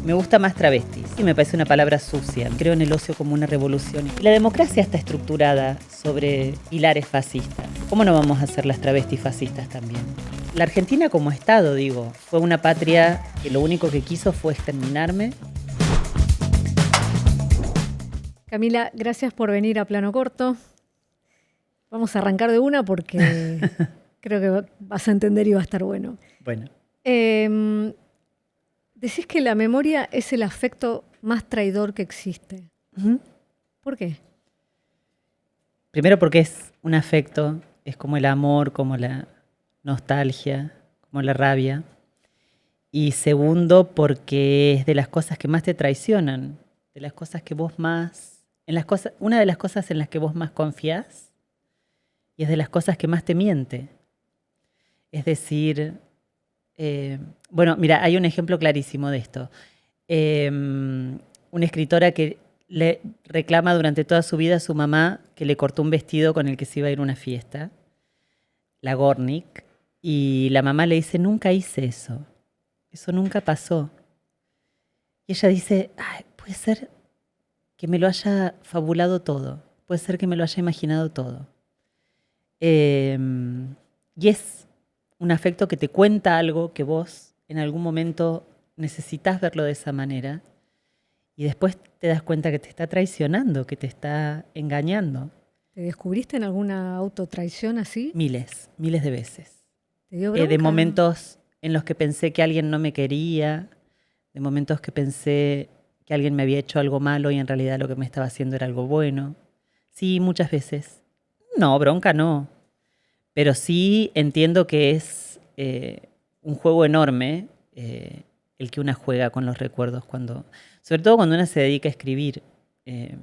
Me gusta más travestis y me parece una palabra sucia. Creo en el ocio como una revolución. Y la democracia está estructurada sobre pilares fascistas. ¿Cómo no vamos a ser las travestis fascistas también? La Argentina como Estado, digo, fue una patria que lo único que quiso fue exterminarme. Camila, gracias por venir a Plano Corto. Vamos a arrancar de una porque creo que vas a entender y va a estar bueno. Bueno. Decís que la memoria es el afecto más traidor que existe. Uh-huh. ¿Por qué? Primero porque es un afecto, es como el amor, como la nostalgia, como la rabia. Y segundo porque es de las cosas que más te traicionan, de las cosas que vos más, una de las cosas en las que vos más confías y es de las cosas que más te miente. Es decir, bueno, mira, hay un ejemplo clarísimo de esto. Una escritora que le reclama durante toda su vida a su mamá que le cortó un vestido con el que se iba a ir a una fiesta, la Gornick, y la mamá le dice, nunca hice eso nunca pasó. Y ella dice, ay, puede ser que me lo haya fabulado todo, puede ser que me lo haya imaginado todo. Y es un afecto que te cuenta algo que vos en algún momento necesitas verlo de esa manera y después te das cuenta que te está traicionando, que te está engañando. ¿Te descubriste en alguna autotraición así? Miles de veces. ¿Te dio bronca? De momentos en los que pensé que alguien no me quería, de momentos que pensé que alguien me había hecho algo malo y en realidad lo que me estaba haciendo era algo bueno. Sí, muchas veces. No, bronca no. Pero sí entiendo que es un juego enorme el que una juega con los recuerdos, sobre todo cuando una se dedica a escribir. ¿Te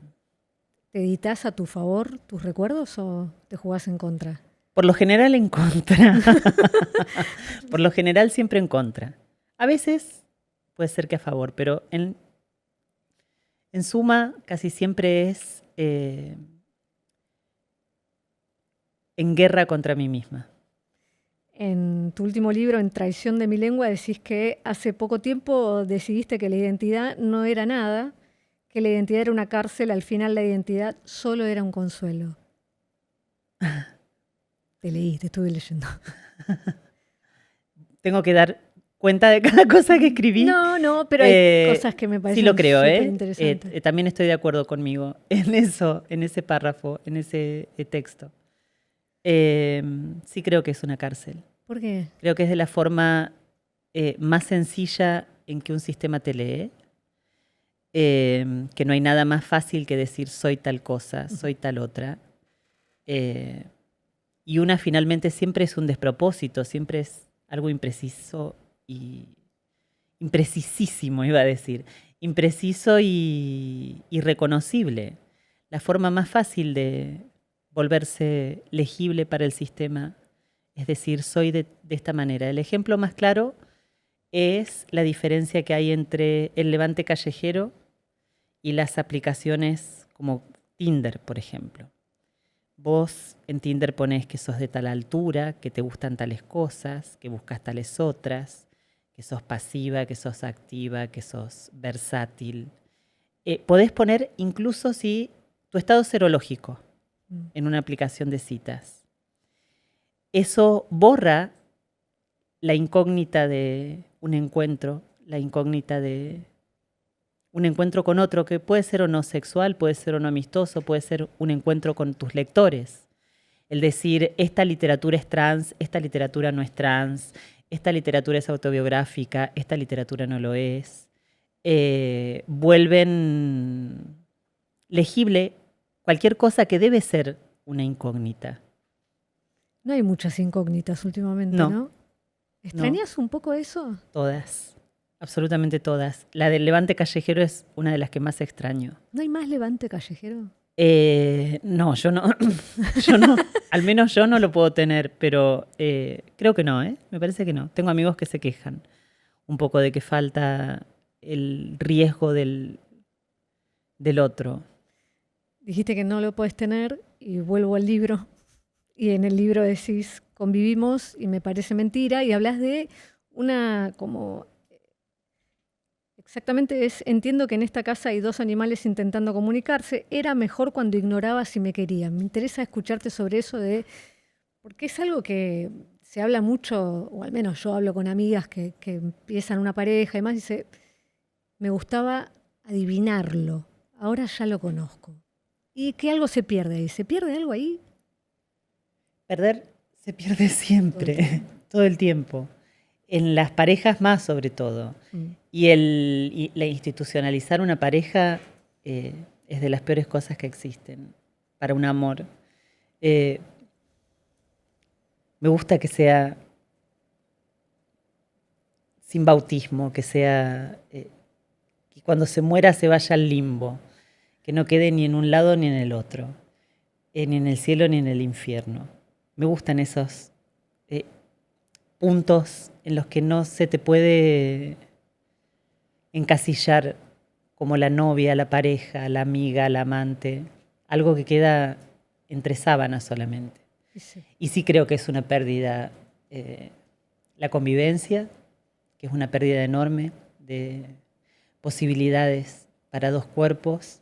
editas a tu favor tus recuerdos o te jugás en contra? Por lo general en contra. Por lo general siempre en contra. A veces puede ser que a favor, pero en suma casi siempre es en guerra contra mí misma. En tu último libro, En Traición de mi lengua, decís que hace poco tiempo decidiste que la identidad no era nada, que la identidad era una cárcel, al final la identidad solo era un consuelo. Te leí, te estuve leyendo. Tengo que dar cuenta de cada cosa que escribí. No, pero hay cosas que me parecen sí lo creo, súper interesantes. También estoy de acuerdo conmigo en eso, en ese párrafo, en ese texto. Sí creo que es una cárcel. ¿Por qué? Creo que es de la forma más sencilla en que un sistema te lee, que no hay nada más fácil que decir soy tal cosa, soy tal otra. Y una finalmente siempre es un despropósito, siempre es algo impreciso y imprecisísimo, iba a decir. Impreciso y irreconocible. La forma más fácil de volverse legible para el sistema es decir, soy de esta manera. El ejemplo más claro es la diferencia que hay entre el levante callejero y las aplicaciones como Tinder, por ejemplo. Vos en Tinder ponés que sos de tal altura, que te gustan tales cosas, que buscas tales otras, que sos pasiva, que sos activa, que sos versátil. Podés poner incluso si tu estado serológico en una aplicación de citas. Eso borra la incógnita de un encuentro, la incógnita de un encuentro con otro que puede ser o no sexual, puede ser o no amistoso, puede ser un encuentro con tus lectores. El decir, esta literatura es trans, esta literatura no es trans, esta literatura es autobiográfica, esta literatura no lo es. Vuelven legible cualquier cosa que debe ser una incógnita. No hay muchas incógnitas últimamente, ¿no? ¿Extrañas un poco eso? Todas, absolutamente todas. La del levante callejero es una de las que más extraño. ¿No hay más levante callejero? No, yo no. Yo no. Al menos yo no lo puedo tener, pero creo que no, me parece que no. Tengo amigos que se quejan un poco de que falta el riesgo del otro. Dijiste que no lo puedes tener y vuelvo al libro. Y en el libro decís, convivimos y me parece mentira, y hablas de una como Exactamente, entiendo que en esta casa hay dos animales intentando comunicarse. Era mejor cuando ignoraba si me querían. Me interesa escucharte sobre eso porque es algo que se habla mucho, o al menos yo hablo con amigas que empiezan una pareja y demás, y dice, me gustaba adivinarlo, ahora ya lo conozco. Y que algo se pierde ahí. ¿Se pierde algo ahí? Perder se pierde siempre, todo el tiempo. En las parejas más, sobre todo. Y la institucionalizar una pareja es de las peores cosas que existen para un amor. Me gusta que sea sin bautismo, que sea que cuando se muera se vaya al limbo, que no quede ni en un lado ni en el otro, ni en el cielo ni en el infierno. Me gustan esos puntos en los que no se te puede encasillar como la novia, la pareja, la amiga, la amante, algo que queda entre sábanas solamente. Sí. Y sí creo que es una pérdida la convivencia, que es una pérdida enorme de posibilidades para dos cuerpos.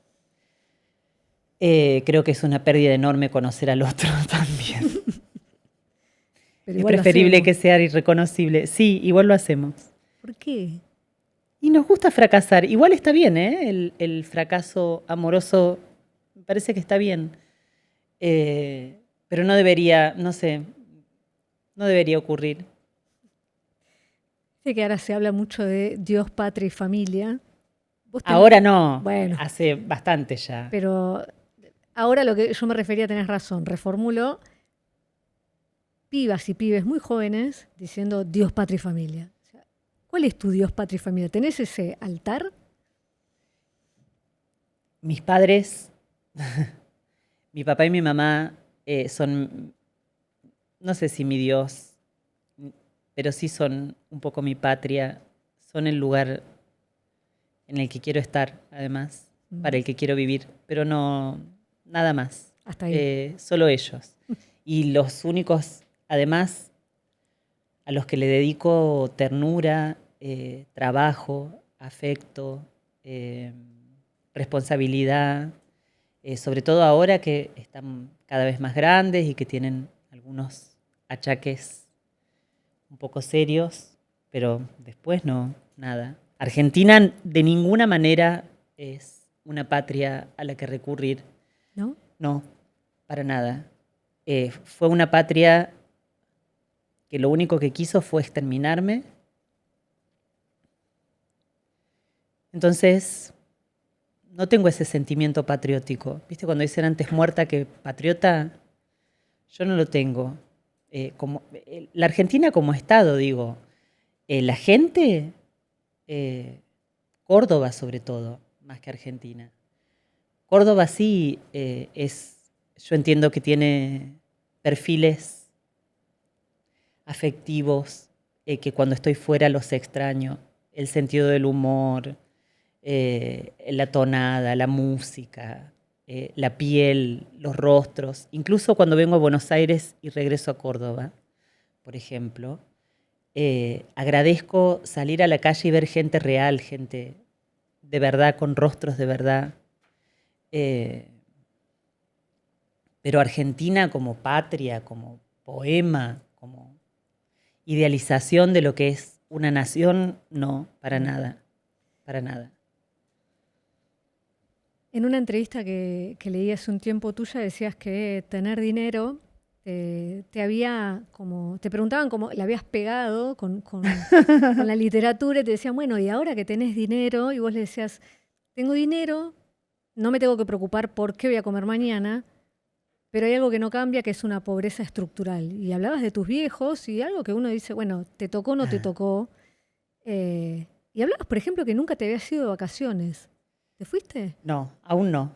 Creo que es una pérdida enorme conocer al otro también. Pero Es preferible que sea irreconocible. Sí, igual lo hacemos. ¿Por qué? Y nos gusta fracasar. Igual está bien, ¿eh? El fracaso amoroso me parece que está bien. Pero no debería, no sé, no debería ocurrir. Sé que ahora se habla mucho de Dios, patria y familia. Ahora no, bueno, hace bastante ya. Pero ahora lo que yo me refería, tenés razón, reformulo, pibas y pibes muy jóvenes diciendo Dios, patria y familia. O sea, ¿cuál es tu Dios, patria y familia? ¿Tenés ese altar? Mis padres, mi papá y mi mamá son, no sé si mi Dios, pero sí son un poco mi patria, son el lugar en el que quiero estar, además, para el que quiero vivir, pero no, nada más. Hasta ahí. Solo ellos. Y los únicos, además, a los que le dedico ternura, trabajo, afecto, responsabilidad, sobre todo ahora que están cada vez más grandes y que tienen algunos achaques un poco serios, pero después no, nada. Argentina de ninguna manera es una patria a la que recurrir. ¿No? No, para nada. Fue una patria que lo único que quiso fue exterminarme. Entonces, no tengo ese sentimiento patriótico. ¿Viste cuando dicen antes muerta que patriota? Yo no lo tengo. La Argentina como Estado, digo. La gente, Córdoba sobre todo, más que Argentina. Córdoba sí yo entiendo que tiene perfiles afectivos, que cuando estoy fuera los extraño. El sentido del humor, la tonada, la música, la piel, los rostros. Incluso cuando vengo a Buenos Aires y regreso a Córdoba, por ejemplo, agradezco salir a la calle y ver gente real, gente de verdad, con rostros de verdad. Pero Argentina como patria, como poema, como idealización de lo que es una nación, no, para nada, para nada. En una entrevista que leí hace un tiempo tuya decías que tener dinero te había como, te preguntaban cómo le habías pegado con la literatura y te decían, bueno, y ahora que tenés dinero, y vos le decías, tengo dinero, no me tengo que preocupar por qué voy a comer mañana, pero hay algo que no cambia, que es una pobreza estructural. Y hablabas de tus viejos y algo que uno dice, bueno, te tocó o no te tocó. Y hablabas, por ejemplo, que nunca te habías ido de vacaciones. ¿Te fuiste? No, aún no.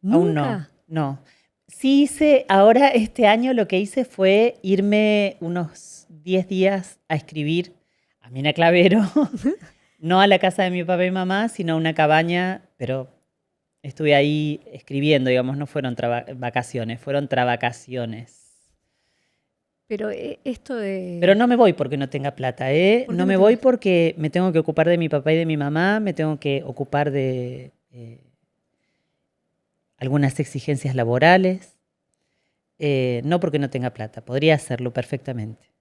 ¿Nunca? Aún no, no. Sí hice, ahora este año lo que hice fue irme unos 10 días a escribir a Mina Clavero, no a la casa de mi papá y mamá, sino a una cabaña, pero estuve ahí escribiendo, digamos, no fueron vacaciones, fueron travacaciones. Pero esto de... Pero no me voy porque no tenga plata, ¿eh? ¿Por qué No no me te voy vas? porque me tengo que ocupar de mi papá y de mi mamá, me tengo que ocupar de algunas exigencias laborales. No porque no tenga plata, podría hacerlo perfectamente.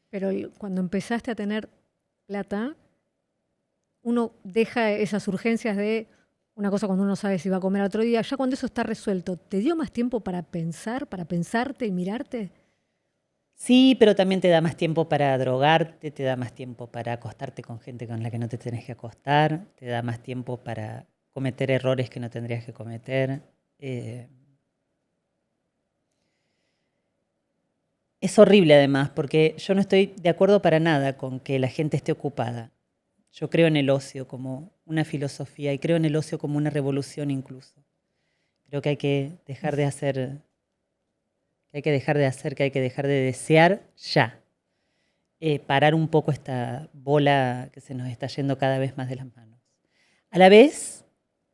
Pero cuando empezaste a tener plata, uno deja esas urgencias de una cosa cuando uno sabe si va a comer otro día. Ya cuando eso está resuelto, ¿te dio más tiempo para pensar, para pensarte y mirarte? Sí, pero también te da más tiempo para drogarte, te da más tiempo para acostarte con gente con la que no te tenés que acostar, te da más tiempo para cometer errores que no tendrías que cometer. Eh, es horrible además, porque yo no estoy de acuerdo para nada con que la gente esté ocupada. Yo creo en el ocio como una filosofía y creo en el ocio como una revolución incluso. Creo que hay que dejar de hacer, que hay que dejar de hacer, que hay que dejar de desear ya. Parar un poco esta bola que se nos está yendo cada vez más de las manos. A la vez,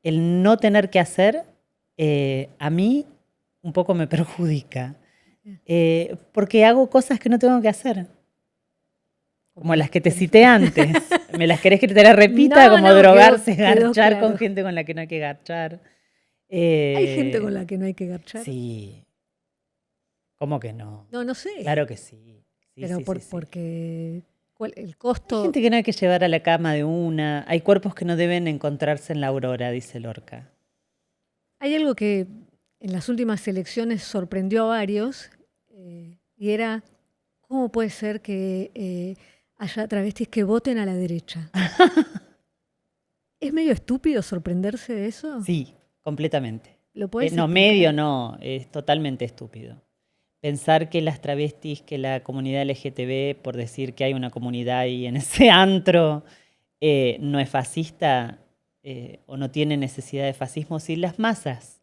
el no tener que hacer, a mí un poco me perjudica, porque hago cosas que no tengo que hacer, como las que te cité antes. ¿Me las querés que te las repita? No, Como no, drogarse, quedó garchar con claro. gente con la que no hay que garchar. Hay gente con la que no hay que garchar. Sí, ¿cómo que no? No, no sé. Claro que sí. Sí, Pero sí, sí, sí. porque el Hay costo... gente que no hay que llevar a la cama de una. Hay cuerpos que no deben encontrarse en la aurora, dice Lorca. Hay algo que en las últimas elecciones sorprendió a varios y era, ¿cómo puede ser que haya travestis que voten a la derecha? ¿Es medio estúpido sorprenderse de eso? Sí, completamente. ¿Lo puedes No, medio explicar? no, es totalmente estúpido. Pensar que las travestis, que la comunidad LGTB, por decir que hay una comunidad ahí en ese antro, no es fascista o no tiene necesidad de fascismo, sí, las masas.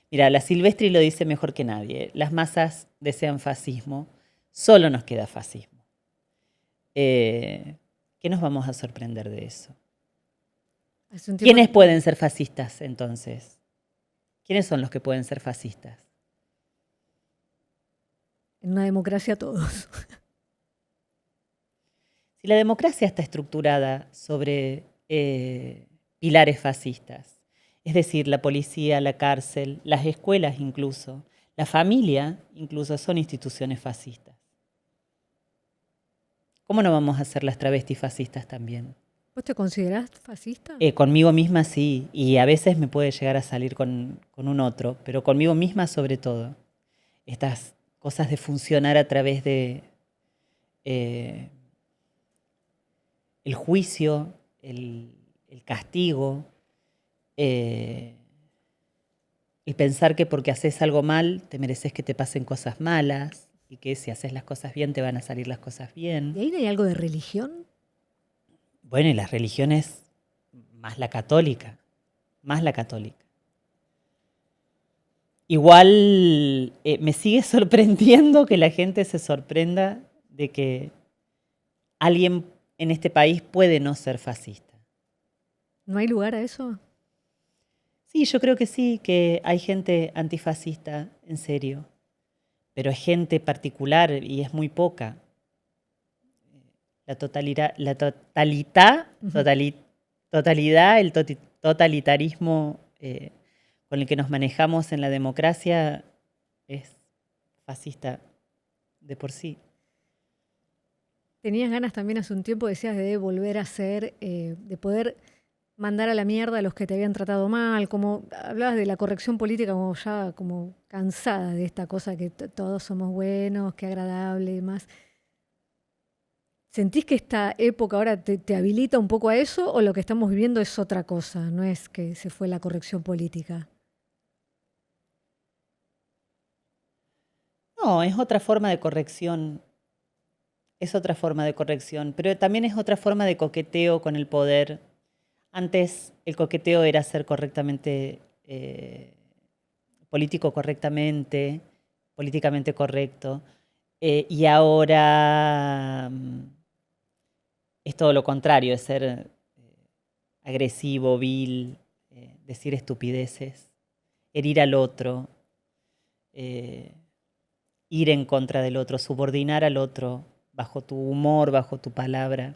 Mira, la Silvestri lo dice mejor que nadie. Las masas desean fascismo, solo nos queda fascismo. ¿Qué nos vamos a sorprender de eso? Hace un tiempo ¿Quiénes pueden ser fascistas entonces? ¿Quiénes son los que pueden ser fascistas? en una democracia todos. Si la democracia está estructurada sobre pilares fascistas, es decir, la policía, la cárcel, las escuelas incluso, la familia incluso son instituciones fascistas. ¿Cómo no vamos a ser las travestis fascistas también? ¿Vos te considerás fascista? Conmigo misma sí, y a veces me puede llegar a salir con un otro, pero conmigo misma sobre todo. Estas cosas de funcionar a través de eh, el juicio, el castigo, eh, el pensar que porque haces algo mal te mereces que te pasen cosas malas y que si haces las cosas bien te van a salir las cosas ¿Y bien. ahí no hay algo de religión? Bueno, y las religiones, más la católica, más la católica. Igual me sigue sorprendiendo que la gente se sorprenda de que alguien en este país puede no ser fascista. ¿No hay lugar a eso? Sí, yo creo que sí, que hay gente antifascista, en serio, pero es gente particular y es muy poca. La totalidad, el totalitarismo con el que nos manejamos en la democracia es fascista de por sí. Tenías ganas también hace un tiempo, decías, de volver a ser, de poder mandar a la mierda a los que te habían tratado mal, como hablabas de la corrección política como ya como cansada de esta cosa que todos somos buenos, que agradable y demás. ¿Sentís que esta época ahora te habilita un poco a eso o lo que estamos viviendo es otra cosa? No es que se fue la corrección política. No, es otra forma de corrección, es otra forma de corrección, pero también es otra forma de coqueteo con el poder. Antes el coqueteo era ser correctamente, político correctamente, políticamente correcto, y ahora es todo lo contrario, es ser agresivo, vil, decir estupideces, herir al otro. Eh, ir en contra del otro, subordinar al otro bajo tu humor, bajo tu palabra.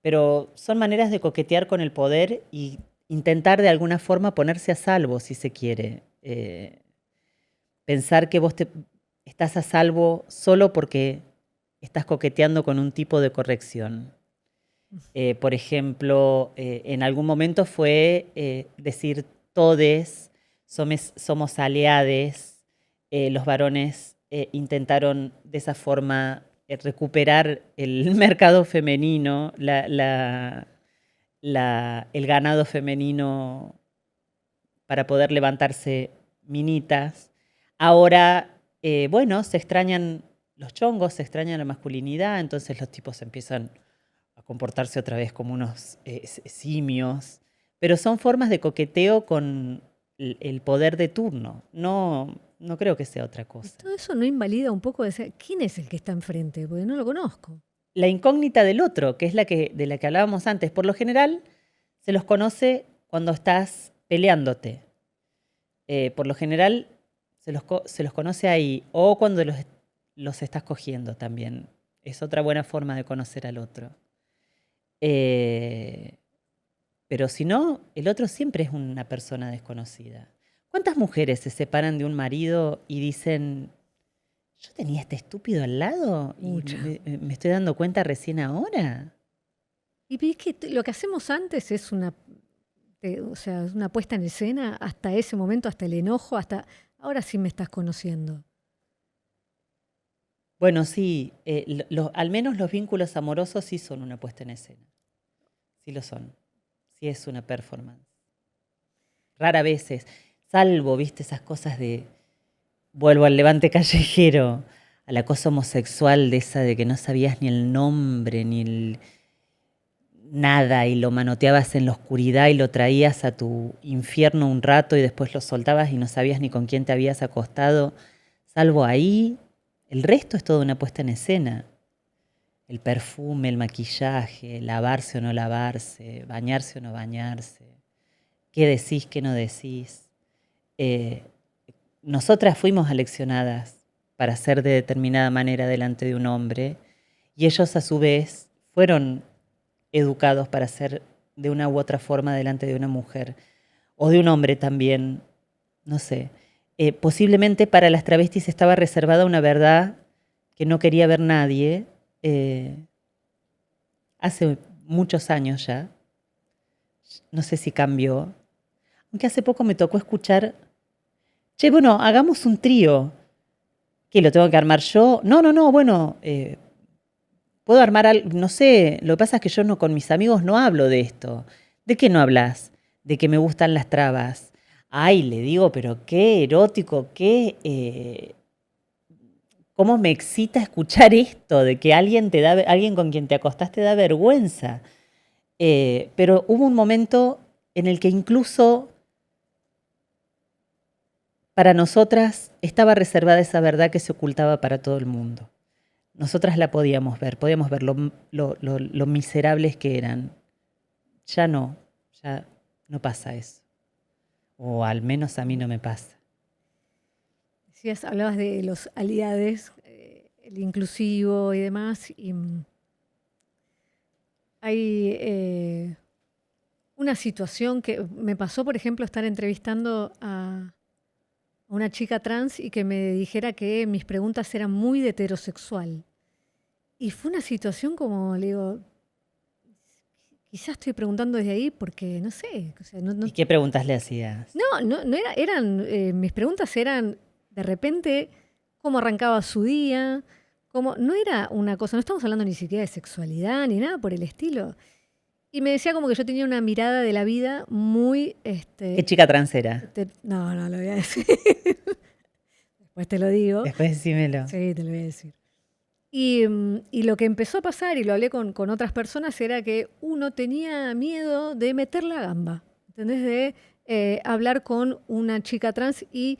Pero son maneras de coquetear con el poder y intentar de alguna forma ponerse a salvo, si se quiere. Pensar que estás a salvo solo porque estás coqueteando con un tipo de corrección. Por ejemplo, en algún momento fue decir todes, somos aliades, los varones intentaron de esa forma recuperar el mercado femenino, el ganado femenino para poder levantarse minitas. Ahora, bueno, se extrañan los chongos, se extraña la masculinidad, entonces los tipos empiezan a comportarse otra vez como unos simios, pero son formas de coqueteo con el poder de turno. No creo que sea otra cosa. Todo eso no invalida un poco de ser, ¿quién es el que está enfrente? Porque no lo conozco. La incógnita del otro, que es de la que hablábamos antes, por lo general se los conoce cuando estás peleándote. Por lo general se los conoce ahí, o cuando los estás cogiendo también. Es otra buena forma de conocer al otro. Pero si no, el otro siempre es una persona desconocida. ¿Cuántas mujeres se separan de un marido y dicen, yo tenía este estúpido al lado y me estoy dando cuenta recién ahora? Y es que lo que hacemos antes es una puesta en escena hasta ese momento, hasta el enojo, hasta ahora sí me estás conociendo. Bueno, sí, al menos los vínculos amorosos sí son una puesta en escena. Sí lo son. Sí es una performance. Rara veces, salvo, viste, esas cosas de, vuelvo al levante callejero, a la cosa homosexual de esa de que no sabías ni el nombre, ni nada, y lo manoteabas en la oscuridad y lo traías a tu infierno un rato y después lo soltabas y no sabías ni con quién te habías acostado. Salvo ahí, el resto es toda una puesta en escena. El perfume, el maquillaje, lavarse o no lavarse, bañarse o no bañarse, qué decís, qué no decís. Nosotras fuimos aleccionadas para ser de determinada manera delante de un hombre y ellos a su vez fueron educados para ser de una u otra forma delante de una mujer o de un hombre también, no sé. Posiblemente para las travestis estaba reservada una verdad que no quería ver nadie, hace muchos años ya, no sé si cambió, aunque hace poco me tocó escuchar, che, bueno, hagamos un trío, ¿qué, lo tengo que armar yo? No, bueno, puedo armar algo, no sé, lo que pasa es que yo con mis amigos no hablo de esto. ¿De qué no hablas? De que me gustan las trabas. Ay, le digo, pero qué erótico, cómo me excita escuchar esto, de que alguien con quien te acostás te da vergüenza. Pero hubo un momento en el que incluso para nosotras estaba reservada esa verdad que se ocultaba para todo el mundo. Nosotras la podíamos ver lo miserables que eran. Ya no pasa eso. O al menos a mí no me pasa. Hablabas de los aliades, el inclusivo y demás, y hay una situación que me pasó, por ejemplo, estar entrevistando a una chica trans y que me dijera que mis preguntas eran muy de heterosexual. Y fue una situación como, le digo, quizás estoy preguntando desde ahí porque, no sé. O sea, no, ¿Y qué preguntas le hacías? Mis preguntas eran, de repente, cómo arrancaba su día, no era una cosa, no estamos hablando ni siquiera de sexualidad ni nada por el estilo. Y me decía como que yo tenía una mirada de la vida muy... ¿Qué chica trans era? No lo voy a decir. Después te lo digo. Después decímelo. Sí, te lo voy a decir. Y lo que empezó a pasar, y lo hablé con otras personas, era que uno tenía miedo de meter la gamba, ¿entendés? De hablar con una chica trans y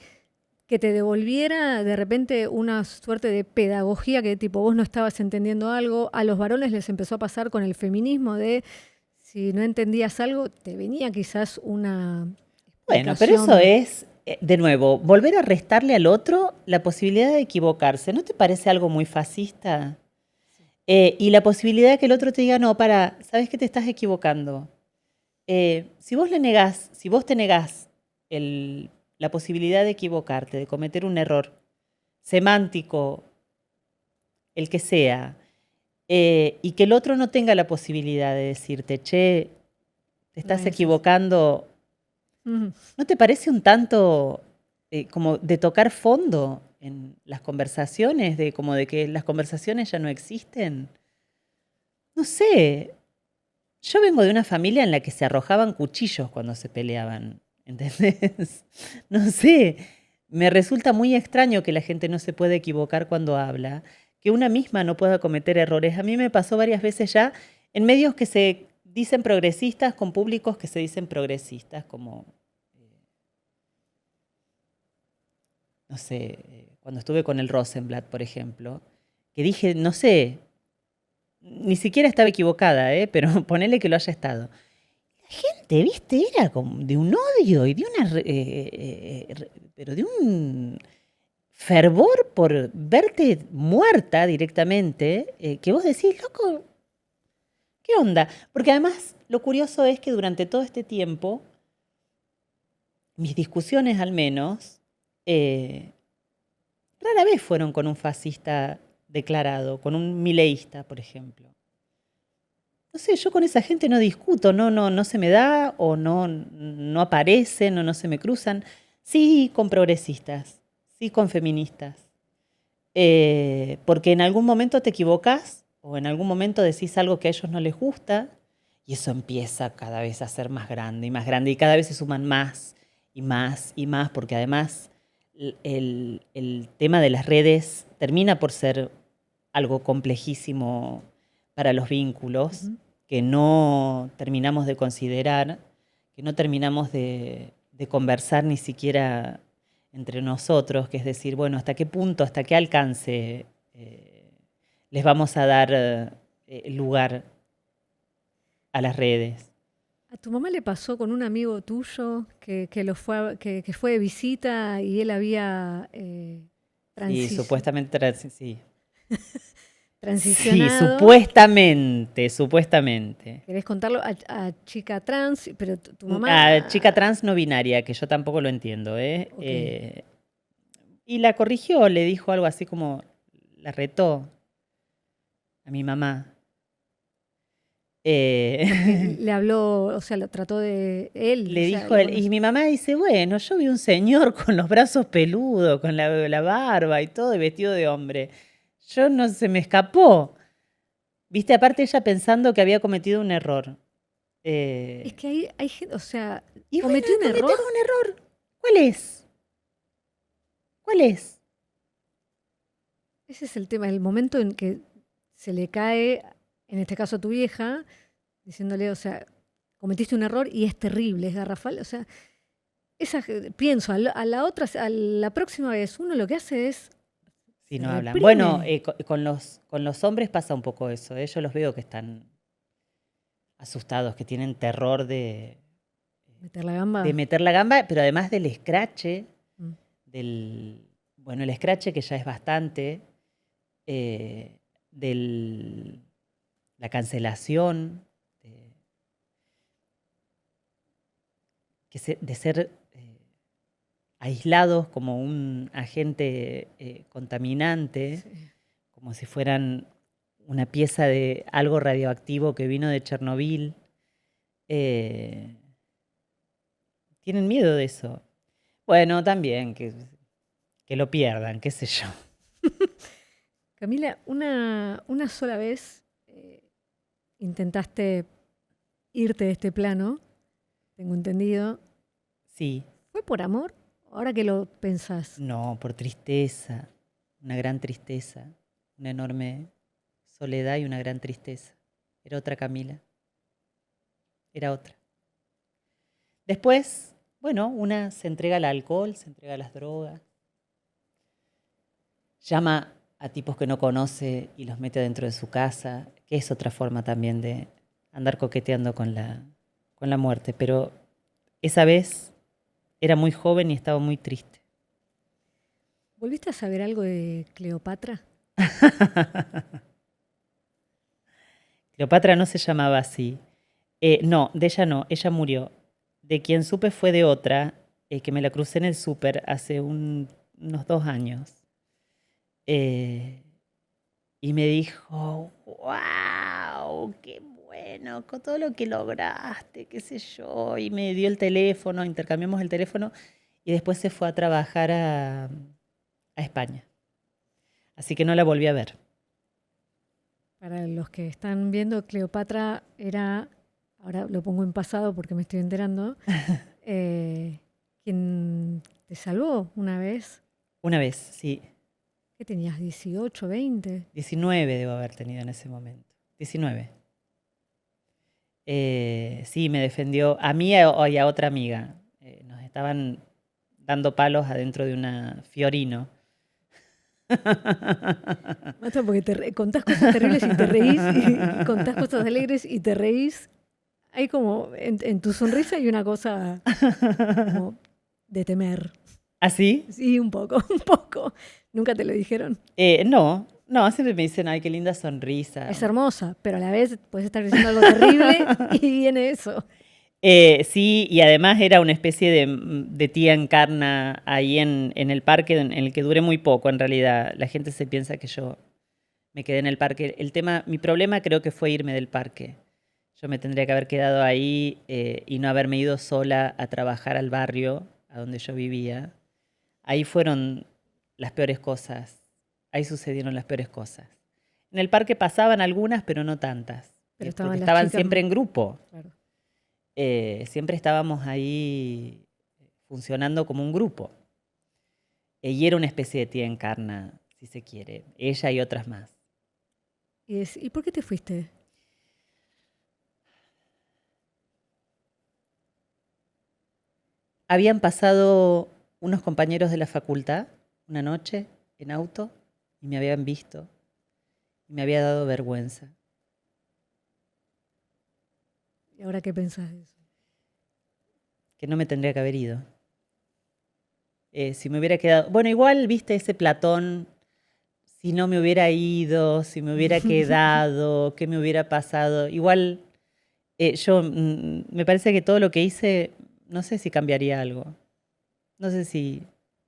que te devolviera de repente una suerte de pedagogía que tipo vos no estabas entendiendo algo. A los varones les empezó a pasar con el feminismo de si no entendías algo, te venía quizás una... Bueno, pero eso es de nuevo, volver a restarle al otro la posibilidad de equivocarse. ¿No te parece algo muy fascista? Y la posibilidad de que el otro te diga, no, para, sabes que te estás equivocando. Si vos te negás la posibilidad de equivocarte, de cometer un error semántico, el que sea, y que el otro no tenga la posibilidad de decirte, che, te No estás es así. equivocando, ¿no te parece un tanto como de tocar fondo en las conversaciones, como de que las conversaciones ya no existen? No sé, yo vengo de una familia en la que se arrojaban cuchillos cuando se peleaban, ¿entendés? No sé, me resulta muy extraño que la gente no se pueda equivocar cuando habla, que una misma no pueda cometer errores. A mí me pasó varias veces ya en medios que se dicen progresistas, con públicos que se dicen progresistas, como, no sé, cuando estuve con el Rosenblatt, por ejemplo, que dije, no sé, ni siquiera estaba equivocada, pero ponele que lo haya estado. Gente, viste, era como de un odio y de pero de un fervor por verte muerta directamente, que vos decís, loco, ¿qué onda? Porque además lo curioso es que durante todo este tiempo, mis discusiones al menos, eh, rara vez fueron con un fascista declarado, con un mileísta, por ejemplo. No sé, yo con esa gente no discuto, no se me da o no aparecen o no se me cruzan. Sí con progresistas, sí con feministas. Porque en algún momento te equivocas o en algún momento decís algo que a ellos no les gusta y eso empieza cada vez a ser más grande y cada vez se suman más y más y más porque además el tema de las redes termina por ser algo complejísimo para los vínculos que no terminamos de considerar, que no terminamos de conversar ni siquiera entre nosotros, que es decir, bueno, hasta qué punto, hasta qué alcance les vamos a dar lugar a las redes. ¿A tu mamá le pasó con un amigo tuyo que fue de visita y él había Sí, supuestamente, sí. Sí, transicionado? supuestamente. ¿Querés contarlo a chica trans? Pero tu mamá... A chica trans no binaria, que yo tampoco lo entiendo, ¿eh? Ok. Y la corrigió, le dijo algo así como, la retó a mi mamá. Porque le habló, o sea, lo trató de él, o Le sea, dijo lo él, y conoce. mi mamá dice, bueno, yo vi un señor con los brazos peludos, con la barba y todo, y vestido de hombre. Yo no se me escapó. Viste, aparte ella pensando que había cometido un error. Es que hay gente, o sea, Y bueno, cometió un cometer error. un error. ¿Cuál es? ¿Cuál es? Ese es el tema, el momento en que se le cae, en este caso a tu vieja, diciéndole, o sea, cometiste un error y es terrible, es garrafal. O sea, pienso, a la próxima vez, uno lo que hace es, Si se no hablan. Bueno, reprime. con los hombres pasa un poco eso. Yo los veo que están asustados, que tienen terror Meter la gamba. de meter la gamba, pero además del escrache, Mm. bueno, el escrache que ya es bastante, eh, de la cancelación, de ser aislados como un agente contaminante, Sí. como si fueran una pieza de algo radioactivo que vino de Chernobyl. Eh, Tienen miedo de eso. Bueno, también que lo pierdan, qué sé yo. Camila, una sola vez intentaste irte de este plano, tengo entendido. Sí, ¿Fue por amor? Ahora que lo pensás. no, por tristeza, una gran tristeza, una enorme soledad y una gran tristeza. Era otra Camila, era otra. Después, bueno, una se entrega al alcohol, se entrega a las drogas, llama a tipos que no conoce y los mete dentro de su casa, que es otra forma también de andar coqueteando con la muerte. Pero esa vez Era muy joven y estaba muy triste. ¿Volviste a saber algo de Cleopatra? Cleopatra no se llamaba así. No, de ella no, ella murió. De quien supe fue de otra, que me la crucé en el súper hace unos 2 años. Eh, y me dijo, wow, qué bueno, con todo lo que lograste, qué sé yo. Y me dio el teléfono, intercambiamos el teléfono y después se fue a trabajar a España. Así que no la volví a ver. Para los que están viendo, Cleopatra era, ahora lo pongo en pasado porque me estoy enterando, quien te salvó una vez. Una vez, sí. ¿Qué tenías? ¿18, 20? 19 debo haber tenido en ese momento. 19. Sí, me defendió a mí y a otra amiga. Nos estaban dando palos adentro de una Fiorino. Mata porque contás cosas terribles y te reís, y contás cosas alegres y te reís. Hay como, en tu sonrisa hay una cosa como de temer. ¿Así? Sí, un poco, un poco. ¿Nunca te lo dijeron? No, no, siempre me dicen, ay, qué linda sonrisa. Es hermosa, pero a la vez puedes estar diciendo algo terrible y viene eso. Sí, y además era una especie de tía encarna ahí en el parque en el que duré muy poco, en realidad. La gente se piensa que yo me quedé en el parque. Mi problema creo que fue irme del parque. Yo me tendría que haber quedado ahí y no haberme ido sola a trabajar al barrio a donde yo vivía. Ahí fueron las peores cosas. Ahí sucedieron las peores cosas. En el parque pasaban algunas, pero no tantas. Pero Porque estaban las estaban chicas. siempre en grupo. Claro. Siempre estábamos ahí funcionando como un grupo. Y era una especie de tía encarna, si se quiere. Ella y otras más. ¿Y por qué te fuiste? Habían pasado unos compañeros de la facultad una noche en auto y me habían visto y me había dado vergüenza. ¿Y ahora qué pensás de eso? Que no me tendría que haber ido. Si me hubiera quedado... Bueno, igual, viste, ese Platón, si no me hubiera ido, si me hubiera quedado, qué me hubiera pasado. Igual, me parece que todo lo que hice, no sé si cambiaría algo. No sé si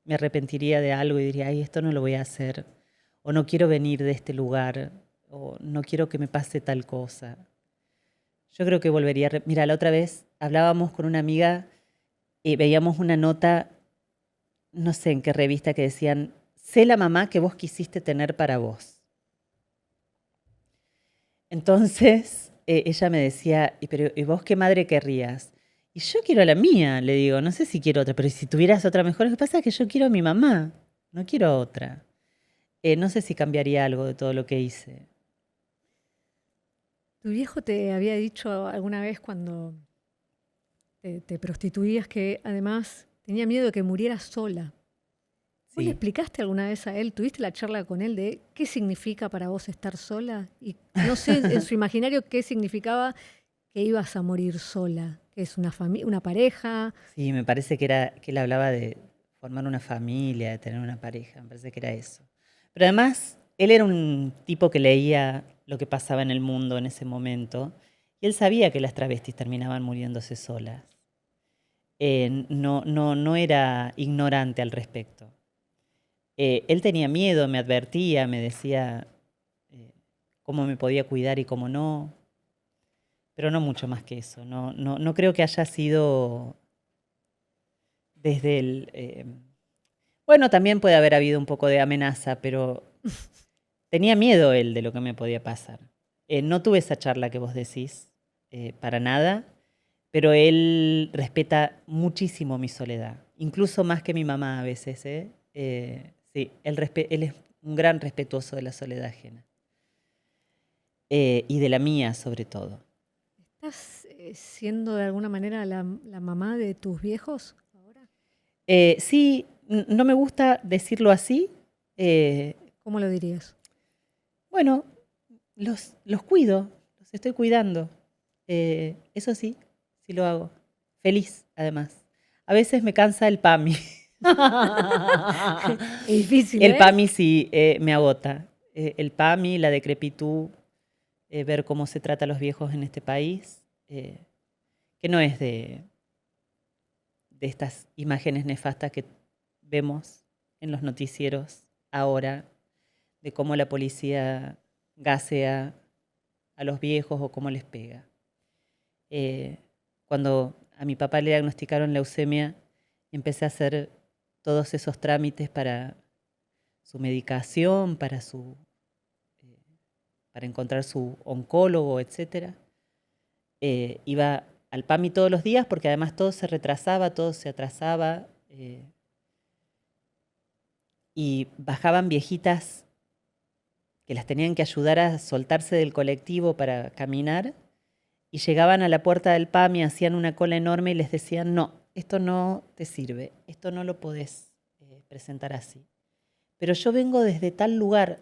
me arrepentiría de algo y diría, ay, esto no lo voy a hacer. O no quiero venir de este lugar. O no quiero que me pase tal cosa. Yo creo que volvería. Mira, la otra vez hablábamos con una amiga y veíamos una nota, no sé en qué revista, que decían, sé la mamá que vos quisiste tener para vos. Entonces ella me decía, pero ¿y vos qué madre querrías? Y yo quiero a la mía, le digo, no sé si quiero otra, pero si tuvieras otra mejor, lo que pasa es que yo quiero a mi mamá, no quiero a otra. No sé si cambiaría algo de todo lo que hice. ¿Tu viejo te había dicho alguna vez cuando te prostituías que además tenía miedo de que murieras sola? ¿Vos le Sí. explicaste alguna vez a él, tuviste la charla con él de qué significa para vos estar sola? Y no sé en su imaginario qué significaba que ibas a morir sola, que es una familia, una pareja. Sí, me parece que él hablaba de formar una familia, de tener una pareja, me parece que era eso. Pero además, él era un tipo que leía lo que pasaba en el mundo en ese momento, y él sabía que las travestis terminaban muriéndose solas. No era ignorante al respecto. Él tenía miedo, me advertía, me decía cómo me podía cuidar y cómo no, pero no mucho más que eso. No creo que haya sido desde el... bueno, también puede haber habido un poco de amenaza, pero tenía miedo él de lo que me podía pasar. No tuve esa charla que vos decís, para nada, pero él respeta muchísimo mi soledad, incluso más que mi mamá a veces. Sí, él es un gran respetuoso de la soledad ajena. Y de la mía sobre todo. ¿Estás siendo de alguna manera la mamá de tus viejos ahora? Sí, no me gusta decirlo así. ¿Cómo lo dirías? Bueno, los cuido, los estoy cuidando. Eso sí, sí lo hago. Feliz, además. A veces me cansa el PAMI. Es difícil, El PAMI sí me agota. El PAMI, la decrepitud, ver cómo se trata a los viejos en este país, que no es de estas imágenes nefastas que vemos en los noticieros ahora, de cómo la policía gasea a los viejos o cómo les pega. Cuando a mi papá le diagnosticaron leucemia, empecé a hacer todos esos trámites para su medicación, para encontrar su oncólogo, etc. Iba al PAMI todos los días porque además todo se retrasaba, todo se atrasaba. Y bajaban viejitas que las tenían que ayudar a soltarse del colectivo para caminar, y llegaban a la puerta del PAMI, hacían una cola enorme y les decían, no, esto no te sirve, esto no lo podés presentar así. Pero yo vengo desde tal lugar,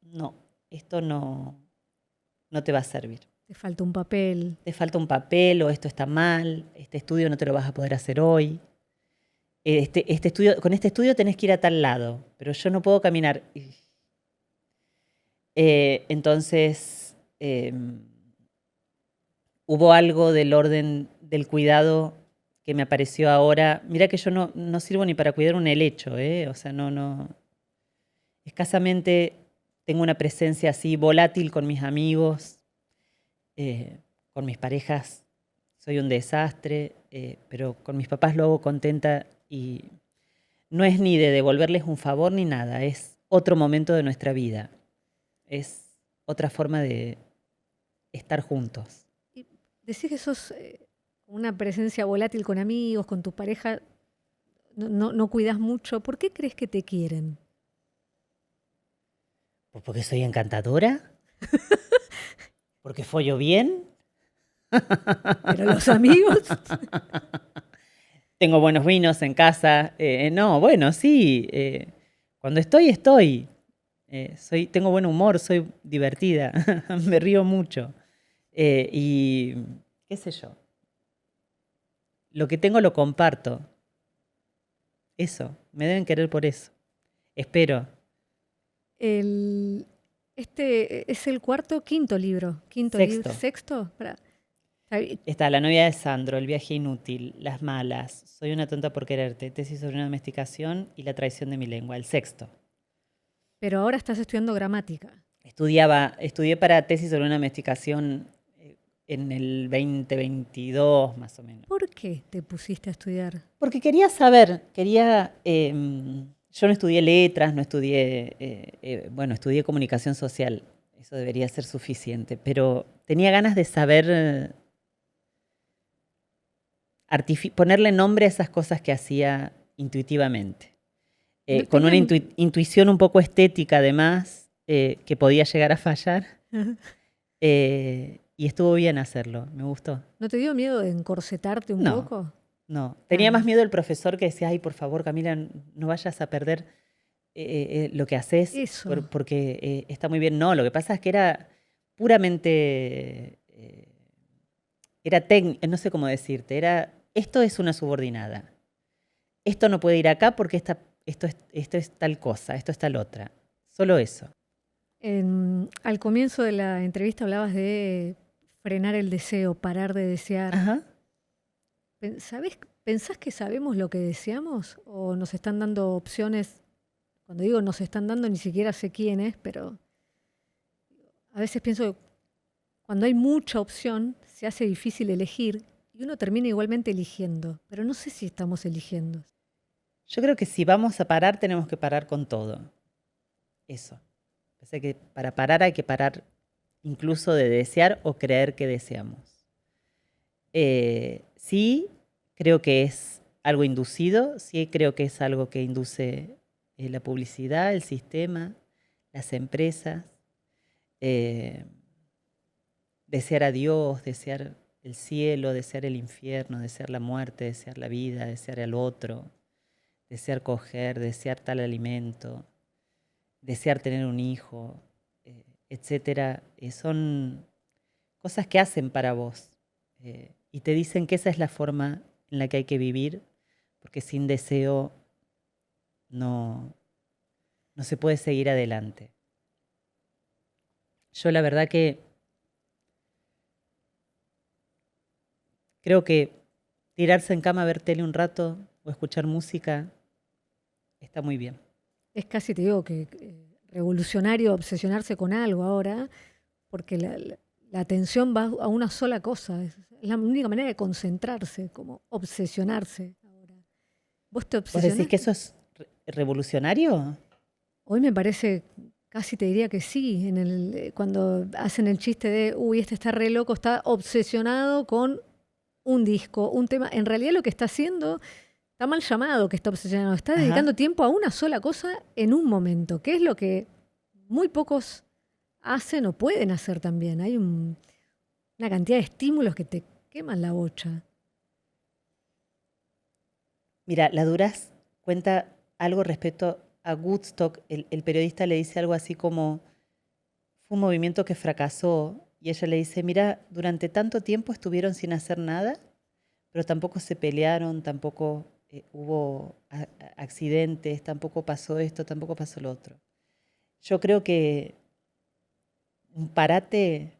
no, esto no te va a servir. Te falta un papel. Te falta un papel, o esto está mal, este estudio no te lo vas a poder hacer hoy. Con este estudio tenés que ir a tal lado, pero yo no puedo caminar. Entonces, hubo algo del orden del cuidado que me apareció ahora. Mira que yo no sirvo ni para cuidar un helecho, o sea, no. Escasamente tengo una presencia así volátil con mis amigos, con mis parejas soy un desastre, pero con mis papás lo hago contenta, y no es ni de devolverles un favor ni nada, es otro momento de nuestra vida, es otra forma de estar juntos. Y decís que sos una presencia volátil con amigos, con tu pareja, no cuidas mucho. ¿Por qué crees que te quieren? ¿Porque soy encantadora? ¿Porque follo bien? Pero los amigos... Tengo buenos vinos en casa. No, bueno, sí. Cuando estoy. Tengo buen humor, soy divertida. Me río mucho. Y qué sé yo. Lo que tengo lo comparto. Eso. Me deben querer por eso. Espero. Este es el quinto libro. Sexto. ¿Sexto? Está La novia de Sandro, El viaje inútil, Las malas, Soy una tonta por quererte, Tesis sobre una domesticación y La traición de mi lengua, el sexto. Pero ahora estás estudiando gramática. Estudié para tesis sobre una domesticación en el 2022, más o menos. ¿Por qué te pusiste a estudiar? Porque quería saber, yo no estudié letras, no estudié, estudié comunicación social, eso debería ser suficiente, pero tenía ganas de saber, ponerle nombre a esas cosas que hacía intuitivamente. Con una intuición un poco estética además, que podía llegar a fallar. Y estuvo bien hacerlo, me gustó. ¿No te dio miedo de encorsetarte un poco? No, tenía más miedo el profesor que decía, ay, por favor, Camila, no vayas a perder lo que haces. Eso. Porque está muy bien. No, lo que pasa es que era puramente, era técnico, no sé cómo decirte, esto es una subordinada. Esto no puede ir acá porque esto es tal cosa, esto es tal otra. Solo eso. Al comienzo de la entrevista hablabas de frenar el deseo, parar de desear. Ajá. ¿Pensás que sabemos lo que deseamos? ¿O nos están dando opciones? Cuando digo nos están dando, ni siquiera sé quién es, pero a veces pienso que cuando hay mucha opción se hace difícil elegir y uno termina igualmente eligiendo, pero no sé si estamos eligiendo. Yo creo que si vamos a parar, tenemos que parar con todo. Eso. O sea que para parar hay que parar incluso de desear o creer que deseamos. Sí, creo que es algo inducido, sí creo que es algo que induce la publicidad, el sistema, las empresas. Desear a Dios, desear el cielo, desear el infierno, desear la muerte, desear la vida, desear al otro, desear coger, desear tal alimento, desear tener un hijo, etcétera, son cosas que hacen para vos y te dicen que esa es la forma en la que hay que vivir, porque sin deseo no se puede seguir adelante. Yo la verdad que creo que tirarse en cama a ver tele un rato o escuchar música está muy bien. Es casi, te digo, que revolucionario obsesionarse con algo ahora, porque la atención va a una sola cosa. Es la única manera de concentrarse, como obsesionarse ahora. ¿Vos te ¿Vos decís que obsesionaste? eso es revolucionario? Hoy me parece, casi te diría que sí, cuando hacen el chiste de, uy, este está re loco, está obsesionado con un disco, un tema. En realidad lo que está haciendo, está mal llamado que está obsesionado, está Ajá. dedicando tiempo a una sola cosa en un momento, que es lo que muy pocos hacen o pueden hacer también. Hay una cantidad de estímulos que te queman la bocha. Mira, la Duraz cuenta algo respecto a Woodstock. El periodista le dice algo así como, fue un movimiento que fracasó, y ella le dice, mira, durante tanto tiempo estuvieron sin hacer nada, pero tampoco se pelearon, tampoco hubo accidentes, tampoco pasó esto, tampoco pasó lo otro. Yo creo que un parate,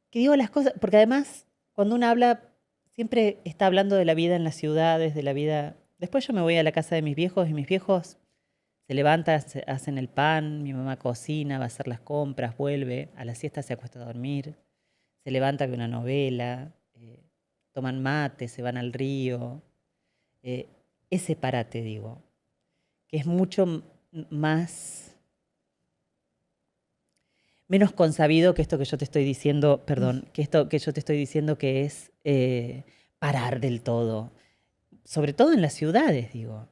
que digo las cosas, porque además cuando uno habla, siempre está hablando de la vida en las ciudades, de la vida. Después yo me voy a la casa de mis viejos y mis viejos se levantan, hacen el pan, mi mamá cocina, va a hacer las compras, vuelve, a la siesta se acuesta a dormir, se levanta con una novela, toman mate, se van al río. Ese parate, digo, que es mucho más, menos consabido que esto que yo te estoy diciendo, perdón, que esto que yo te estoy diciendo que es parar del todo. Sobre todo en las ciudades, digo.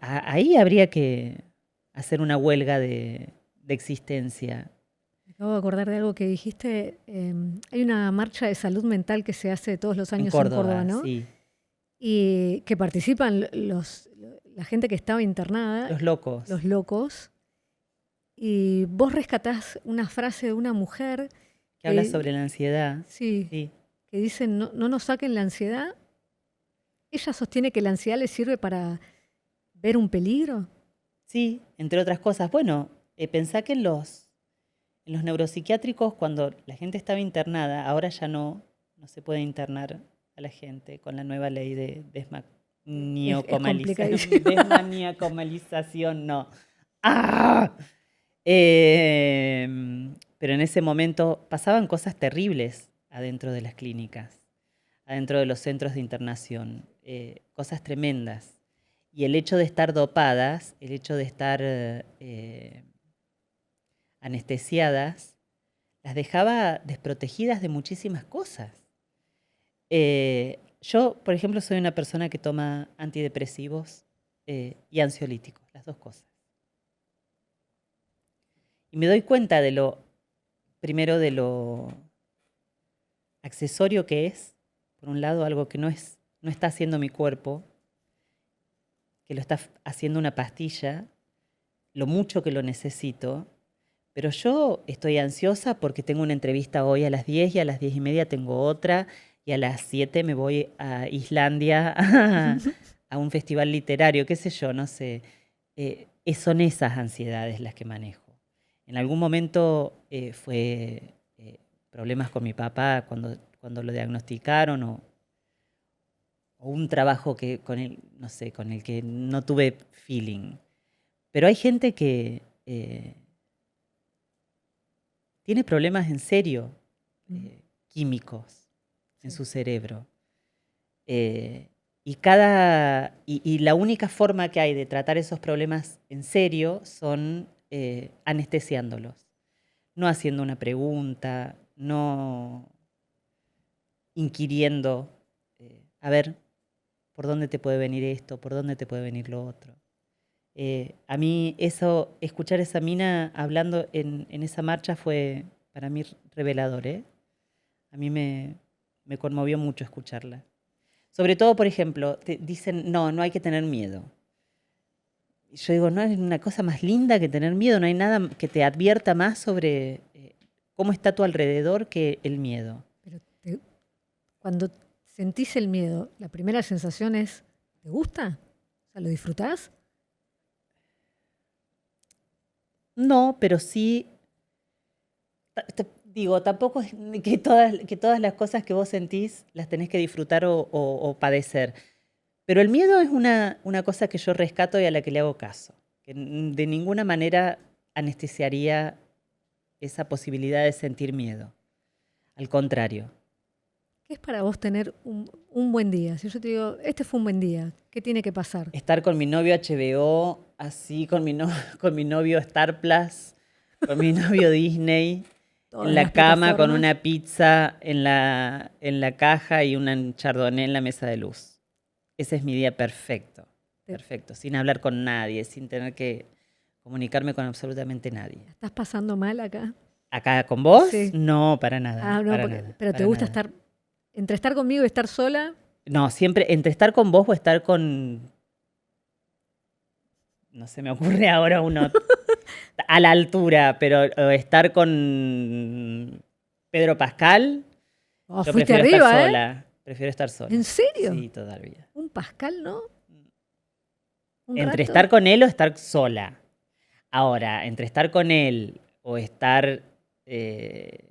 Ahí habría que hacer una huelga de existencia. Me acabo de acordar de algo que dijiste. Hay una marcha de salud mental que se hace todos los En años en Córdoba, Córdoba, ¿no? sí. Y que participan la gente que estaba internada, Los locos. los locos. Y vos rescatás una frase de una mujer Que habla que, sobre la ansiedad. sí, Sí. que dice, no, no nos saquen la ansiedad. Ella sostiene que la ansiedad le sirve para ver un peligro. Sí, entre otras cosas. Bueno, pensá que en los neuropsiquiátricos, cuando la gente estaba internada, ahora ya no se puede internar a la gente con la nueva ley de Es complicadísimo. desmaniacomalización, no. ¡Ah! Pero en ese momento pasaban cosas terribles adentro de las clínicas, adentro de los centros de internación, cosas tremendas. Y el hecho de estar dopadas, el hecho de estar anestesiadas, las dejaba desprotegidas de muchísimas cosas. Yo, por ejemplo, soy una persona que toma antidepresivos y ansiolíticos, las dos cosas. Y me doy cuenta primero de lo accesorio que es, por un lado, algo que no está haciendo mi cuerpo, que lo está haciendo una pastilla, lo mucho que lo necesito, pero yo estoy ansiosa porque tengo una entrevista hoy a las 10 y a las 10:30 tengo otra y a las 7 me voy a Islandia a un festival literario, qué sé yo, no sé. Son esas ansiedades las que manejo. En algún momento fue problemas con mi papá cuando lo diagnosticaron o un trabajo con el que no tuve feeling. Pero hay gente que tiene problemas en serio, químicos, en su cerebro. Y la única forma que hay de tratar esos problemas en serio son anestesiándolos, no haciendo una pregunta, no inquiriendo, a ver, ¿por dónde te puede venir esto? ¿Por dónde te puede venir lo otro? A mí escuchar esa mina hablando en esa marcha fue para mí revelador, ¿eh? A mí me conmovió mucho escucharla. Sobre todo, por ejemplo, te dicen, no hay que tener miedo. Y yo digo, no hay una cosa más linda que tener miedo, no hay nada que te advierta más sobre cómo está a tu alrededor que el miedo. Pero cuando sentís el miedo, la primera sensación es, ¿te gusta? O sea, ¿lo disfrutás? No, pero sí, digo, tampoco es que todas las cosas que vos sentís las tenés que disfrutar o padecer. Pero el miedo es una cosa que yo rescato y a la que le hago caso. Que de ninguna manera anestesiaría esa posibilidad de sentir miedo. Al contrario, ¿Qué es para vos tener un buen día? Si yo te digo, este fue un buen día, ¿qué tiene que pasar? estar con mi novio HBO, así con mi novio Star Plus, con mi novio Disney, en Todas las la cama con plataformas. una pizza en la caja y un chardonnay en la mesa de luz. Ese es mi día perfecto, Te- perfecto, sin hablar con nadie, sin tener que comunicarme con absolutamente nadie. ¿Estás pasando mal acá? ¿Acá con vos? Sí. No, para nada, Ah, no, para nada, pero te para gusta nada. estar, entre estar conmigo y estar sola, No, siempre entre estar con vos o estar con, no se me ocurre ahora uno a la altura, pero estar con Pedro Pascal, oh, yo fuiste prefiero estar arriba, ¿eh? sola. Prefiero estar ¿En sola. serio? Sí, todavía. Un Pascal, ¿no? Un Entre rato. estar con él o estar sola. Ahora, entre estar con él o estar eh,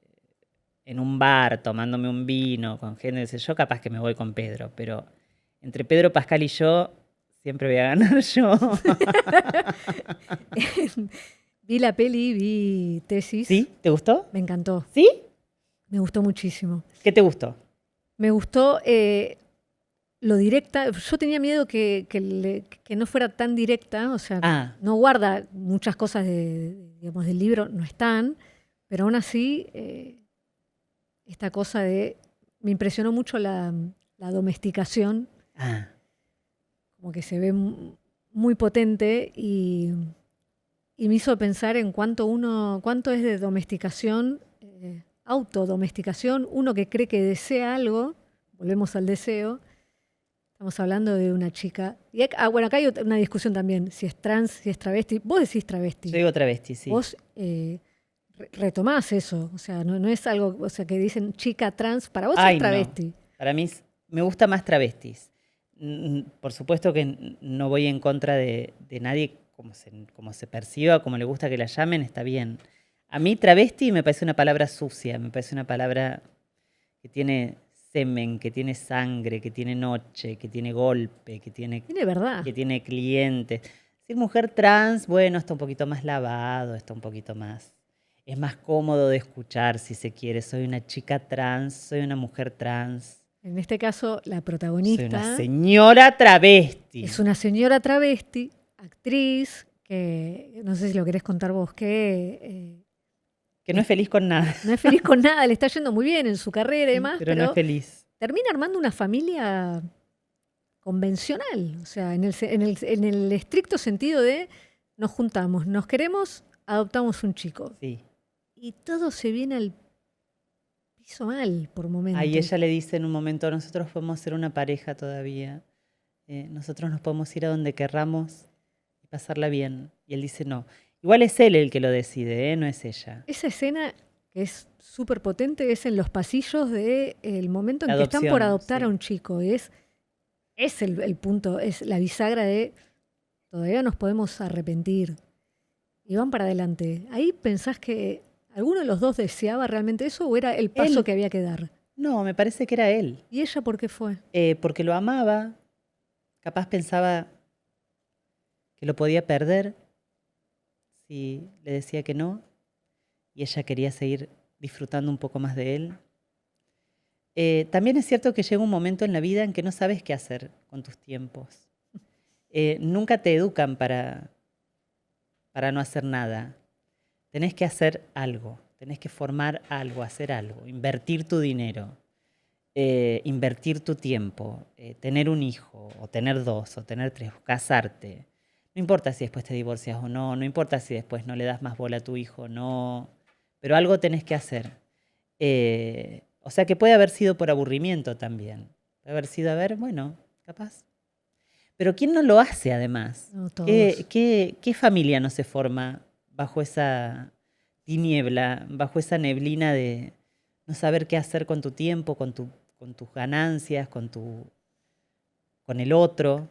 en un bar tomándome un vino con gente, qué sé yo, capaz que me voy con Pedro, pero entre Pedro Pascal y yo, siempre voy a ganar yo. Vi la peli, vi Tesis, ¿Sí? ¿Te gustó? me encantó, ¿Sí? me gustó muchísimo. ¿Qué te gustó? Me gustó lo directa. Yo tenía miedo que no fuera tan directa, o sea, Ah, no guarda muchas cosas digamos, del libro, no están, pero aún así, esta cosa de. Me impresionó mucho la domesticación, ah. como que se ve muy potente y me hizo pensar en cuánto es de domesticación, autodomesticación, uno que cree que desea algo, volvemos al deseo. Estamos hablando de una chica. Bueno, acá hay una discusión también, si es trans, si es travesti. Vos decís Yo travesti. digo travesti, sí. Vos retomás eso. O sea, no es algo, o sea, que dicen chica trans, para vos es Ay, no. travesti. Para mí me gusta más travestis. Por supuesto que no voy en contra de nadie como se perciba, como le gusta que la llamen, está bien. A mí travesti me parece una palabra sucia, me parece una palabra que tiene semen, que tiene sangre, que tiene noche, que tiene golpe, Tiene verdad. que tiene clientes. Si es mujer trans, bueno, está un poquito más lavado, está un poquito más. Es más cómodo de escuchar si se quiere. Soy una chica trans, soy una mujer trans, En este caso, la soy una protagonista señora travesti. es una señora travesti, actriz, que no sé si lo querés contar vos, que Que no es feliz con nada, no es feliz con nada, le está yendo muy bien en su carrera y sí, demás, pero no es pero feliz. termina armando una familia convencional, o sea, en el estricto sentido de nos juntamos, nos queremos, adoptamos un chico. Sí. Y todo se viene al piso mal por Ahí momentos. ella le dice en un momento, nosotros podemos ser una pareja todavía. Nosotros nos podemos ir a donde querramos y pasarla bien. Y él dice no. Igual es él el que lo decide, ¿eh? No es ella. Esa escena que es súper potente es en los pasillos del momento La en que están por adopción, adoptar a sí. un chico. Es el punto, es la bisagra de todavía nos podemos arrepentir. Y van para adelante. Ahí pensás que alguno de los dos deseaba realmente eso o era el paso Él, que había que dar. no, me parece que era él. ¿Y ella por qué fue? Porque lo amaba, capaz pensaba que lo podía perder si le decía que no, y ella quería seguir disfrutando un poco más de él. También es cierto que llega un momento en la vida en que no sabes qué hacer con tus tiempos. Nunca te educan para no hacer nada. Tenés que hacer algo, tenés que formar algo, hacer algo, invertir tu dinero, invertir tu tiempo, tener un hijo, o tener dos, o tener tres, o casarte. No importa si después te divorcias o no, no importa si después no le das más bola a tu hijo, no, pero algo tenés que hacer. O sea que puede haber sido por aburrimiento también. Puede haber sido, a ver, bueno, capaz. Pero ¿quién no lo hace además? No, todos. ¿Qué familia no se forma bajo esa tiniebla, bajo esa neblina de no saber qué hacer con tu tiempo, tus ganancias, con el otro.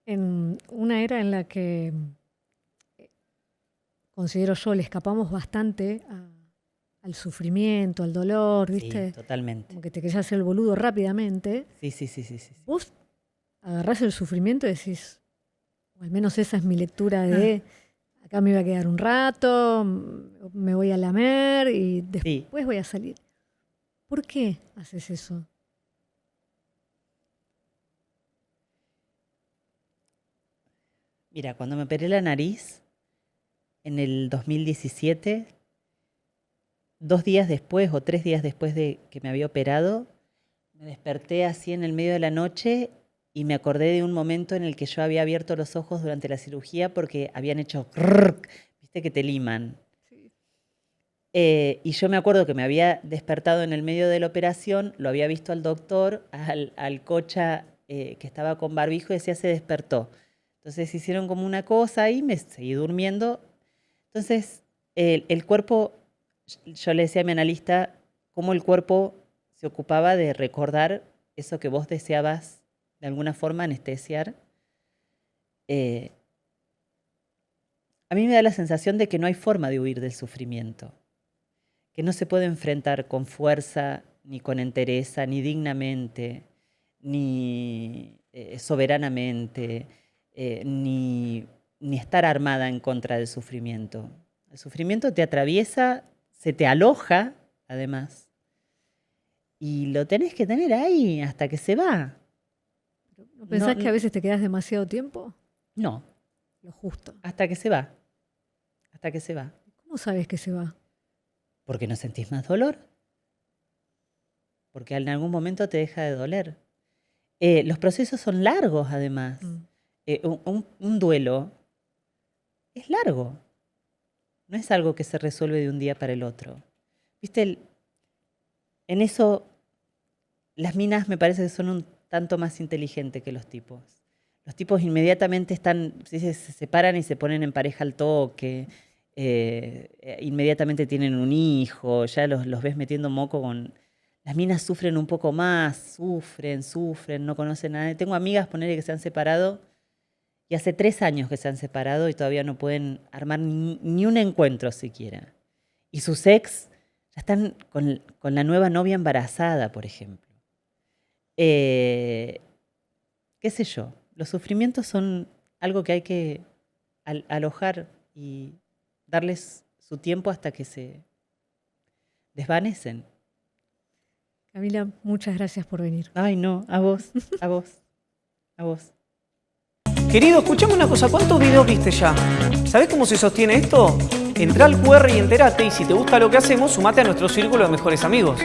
En una era en la que considero yo le escapamos bastante al sufrimiento, al dolor, ¿viste? Sí, totalmente. Como que te querés hacer el boludo rápidamente. Sí. Vos agarrás el sufrimiento y decís, o al menos esa es mi lectura de acá me voy a quedar un rato, me voy a lamer y después voy a salir. ¿Por qué haces eso? Mira, cuando me operé la nariz, en el 2017, 2 días después o 3 días después de que me había operado, me desperté así en el medio de la noche y me acordé de un momento en el que yo había abierto los ojos durante la cirugía porque habían hecho crrrk, viste que te liman. Sí. Y yo me acuerdo que me había despertado en el medio de la operación, lo había visto al doctor, al cocha que estaba con barbijo y decía se despertó. Entonces hicieron como una cosa y me seguí durmiendo. Entonces el cuerpo, yo le decía a mi analista cómo el cuerpo se ocupaba de recordar eso que vos deseabas de alguna forma anestesiar. A mí me da la sensación de que no hay forma de huir del sufrimiento, que no se puede enfrentar con fuerza, ni con entereza, ni dignamente, ni soberanamente, ni estar armada en contra del sufrimiento. El sufrimiento te atraviesa, se te aloja, además, y lo tenés que tener ahí hasta que se va. ¿No pensás que a veces te quedás demasiado tiempo? No. Lo justo. Hasta que se va. Hasta que se va. ¿Cómo sabes que se va? Porque no sentís más dolor. Porque en algún momento te deja de doler. Los procesos son largos, además. Un duelo es largo. No es algo que se resuelve de un día para el otro. ¿Viste? En eso, las minas me parece que son un tanto más inteligentes que los tipos. Los tipos inmediatamente se separan y se ponen en pareja al toque. Inmediatamente tienen un hijo. Ya los ves metiendo moco con... Las minas sufren un poco más. Sufren, no conocen a nadie. Tengo amigas, ponele, que se han separado y hace 3 años que se han separado y todavía no pueden armar ni un encuentro siquiera. Y sus ex ya están con la nueva novia embarazada, por ejemplo. ¿Qué sé yo? Los sufrimientos son algo que hay que alojar y darles su tiempo hasta que se desvanecen. Camila, muchas gracias por venir. Ay, no, a vos. Querido, escuchame una cosa, ¿cuántos videos viste ya? ¿Sabés cómo se sostiene esto? Entrá al QR y entérate, y si te gusta lo que hacemos, sumate a nuestro círculo de mejores amigos.